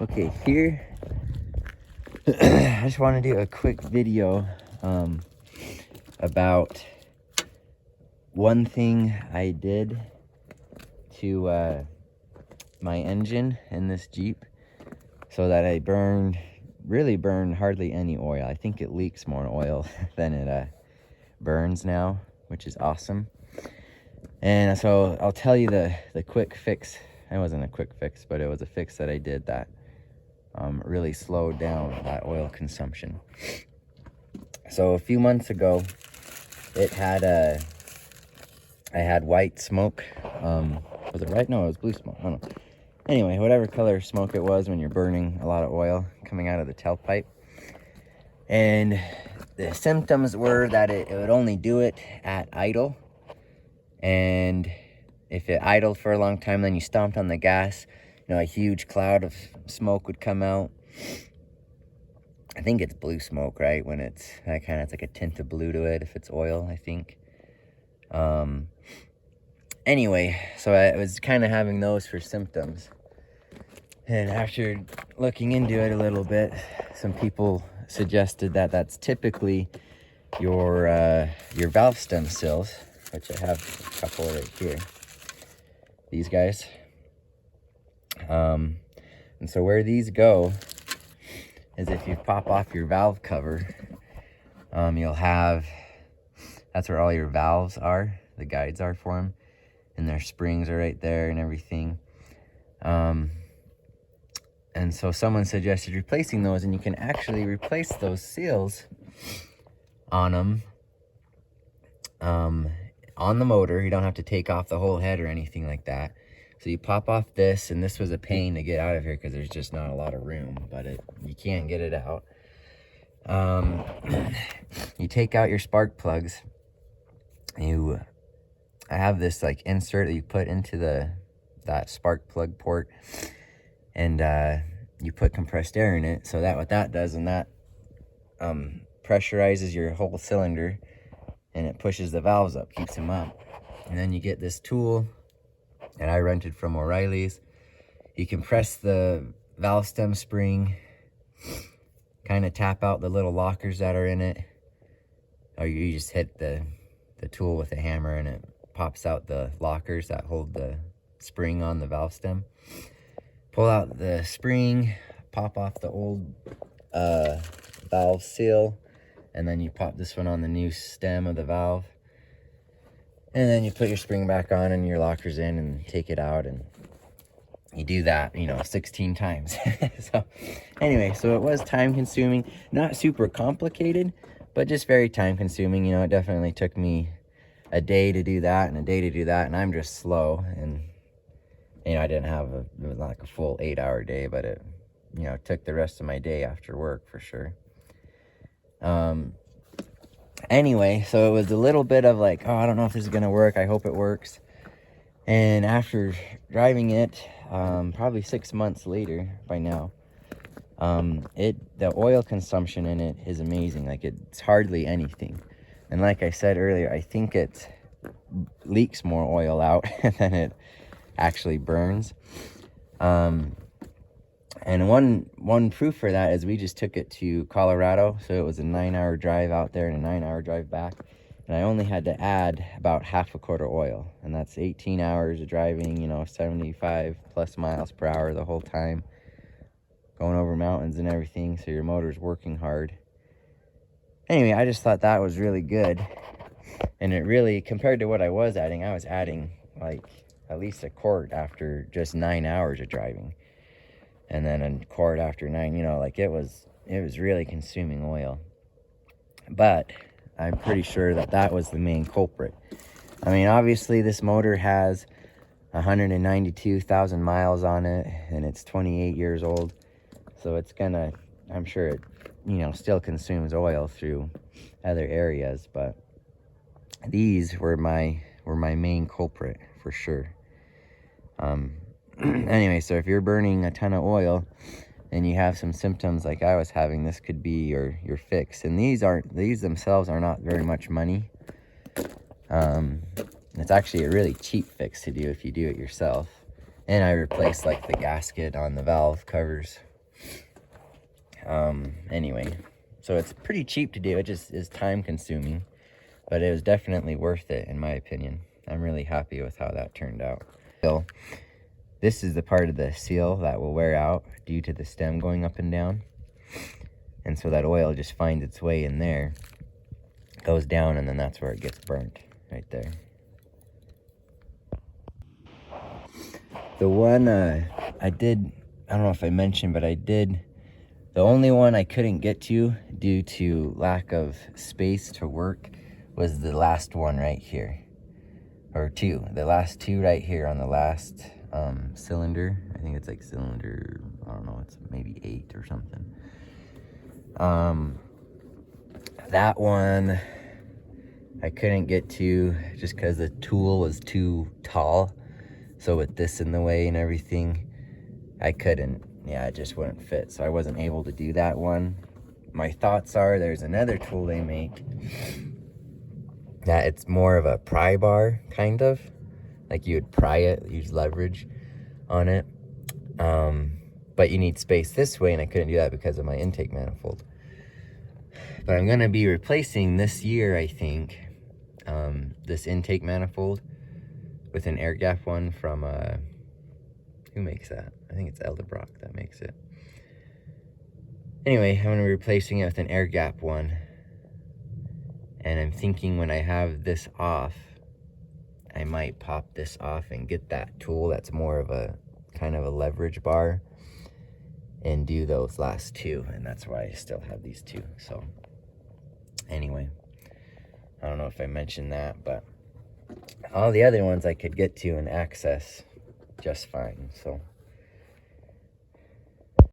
Okay, here I just want to do a quick video about one thing I did to my engine in this Jeep so that I really burned hardly any oil. I think it leaks more oil than it burns now, which is awesome. And so I'll tell you the quick fix. It wasn't a quick fix, but it was a fix that I did that really slowed down that oil consumption. So a few months ago, it had I had white smoke. Was it white? No, it was blue smoke. I don't know. Anyway, whatever color smoke it was when you're burning a lot of oil coming out of the tailpipe. And the symptoms were that it would only do it at idle. And if it idled for a long time, then you stomped on the gas, you know, a huge cloud of smoke would come out. I think it's blue smoke, right? When it's that kind of, it's like a tint of blue to it if it's oil, I think. Anyway, so I was kind of having those for symptoms. And after looking into it a little bit, some people suggested that that's typically your valve stem seals, which I have a couple right here. These guys. And so where these go is if you pop off your valve cover, you'll have, that's where all your valves are, the guides are for them, and their springs are right there and everything. And so someone suggested replacing those, and you can actually replace those seals on them on the motor. You don't have to take off the whole head or anything like that. So you pop off this, and this was a pain to get out of here because there's just not a lot of room, but you can't get it out. You take out your spark plugs. I have this like insert that you put into that spark plug port, and you put compressed air in it. So that what that does, and that pressurizes your whole cylinder, and it pushes the valves up, keeps them up. And then you get this tool, and I rented from O'Reilly's. You can press the valve stem spring, kind of tap out the little lockers that are in it, or you just hit the tool with a hammer and it pops out the lockers that hold the spring on the valve stem. Pull out the spring, pop off the old valve seal, and then you pop this one on the new stem of the valve. And then you put your spring back on and your lockers in and take it out, and you do that, 16 times. So anyway, so it was time consuming, not super complicated, but just very time consuming. It definitely took me a day to do that and a day to do that, and I'm just slow. And I didn't have it was not like a full 8-hour day, but it took the rest of my day after work for sure. Anyway, so it was a little bit of like, oh, I don't know if this is gonna work, I hope it works. And after driving it, probably 6 months later by now, the oil consumption in it is amazing. Like, it's hardly anything. And like I said earlier, I think it leaks more oil out than it actually burns. And one proof for that is we just took it to Colorado. So it was a 9-hour drive out there and a 9-hour drive back. And I only had to add about half a quart of oil. And that's 18 hours of driving, 75 plus miles per hour the whole time. Going over mountains and everything, so your motor's working hard. Anyway, I just thought that was really good. And it really, compared to what I was adding like at least a quart after just 9 hours of driving. And then a quart after 9, like it was really consuming oil. But I'm pretty sure that was the main culprit. I mean, obviously this motor has 192,000 miles on it, and it's 28 years old. So it's gonna, I'm sure it, still consumes oil through other areas, but these were my main culprit for sure. Anyway, so if you're burning a ton of oil and you have some symptoms like I was having, this could be your fix. And these themselves are not very much money. It's actually a really cheap fix to do if you do it yourself. And I replaced like the gasket on the valve covers Anyway, so it's pretty cheap to do. It just is time consuming, but it was definitely worth it in my opinion. I'm really happy with how that turned out. So this is the part of the seal that will wear out due to the stem going up and down. And so that oil just finds its way in there, goes down, and then that's where it gets burnt, right there. The one I don't know if I mentioned, but the only one I couldn't get to due to lack of space to work was the last one right here. Or two. The last two right here on the last cylinder. I think it's like cylinder, I don't know, it's maybe 8 or something. That one I couldn't get to just because the tool was too tall. So with this in the way and everything, I couldn't. Yeah, it just wouldn't fit. So I wasn't able to do that one. My thoughts are there's another tool they make that it's more of a pry bar, kind of. Like you would pry it, use leverage on it. But you need space this way, and I couldn't do that because of my intake manifold. But I'm going to be replacing this year, I think, this intake manifold with an air gap one from, who makes that? I think it's Eldebrock that makes it. Anyway, I'm going to be replacing it with an air gap one. And I'm thinking when I have this off, I might pop this off and get that tool that's more of a kind of a leverage bar and do those last two. And that's why I still have these two. So anyway, I don't know if I mentioned that, but all the other ones I could get to and access just fine. So